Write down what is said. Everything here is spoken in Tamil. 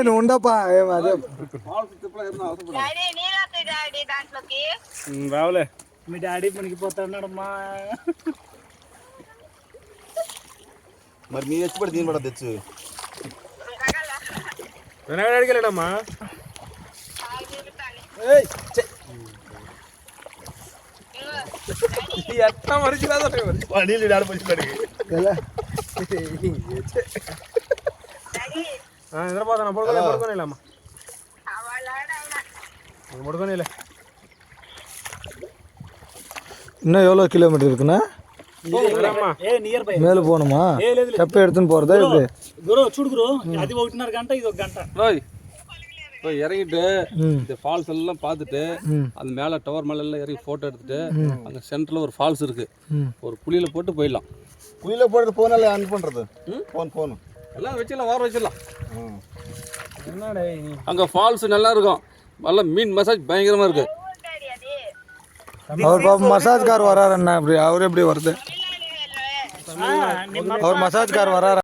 నువ్వు ఉండప్పా అదే రావులే మీ డాడీ మునిగిపోతాడమ్మా. మరి మీ వచ్చి పడి దీని పడ తెచ్చు వినగడికి వెళ్ళాడమ్మా. ఎట్లా మనిషి నీళ్ళు ఆడిపోయింది. నిద్రపోతాను పడుకోనేలమ్మా పడుకోనేలే. இன்னும் எவ்வளோ கிலோமீட்டர் இருக்குண்ணா? மேலே போகணுமா? செப்ப எடுத்துன்னு போகிறதா இப்படி? குரு சூடு குரு, அது 1.5 கண்ட்டை இது 1 கண்ட்டை. இறங்கிட்டு இந்த ஃபால்ஸ் எல்லாம் பார்த்துட்டு அந்த மேலே டவர் மேலே எல்லாம் இறங்கி ஃபோட்டோ எடுத்துட்டு அங்கே சென்டரில் ஒரு ஃபால்ஸ் இருக்கு, ஒரு புளியில் போட்டு போயிடலாம். புளியில் போட்டு போனால ஆன் பண்ணுறது ஃபோன் எல்லாம் வச்சிடலாம், வார வச்சிடலாம். அங்கே ஃபால்ஸ் நல்லா இருக்கும், நல்லா மீன் மசாஜ் பயங்கரமாக இருக்கு. அவர் பாப்பா மசாஜ்கார் வராருண்ணா, இப்படி அவர் எப்படி வருது? அவர் மசாஜ்கார் வராரு.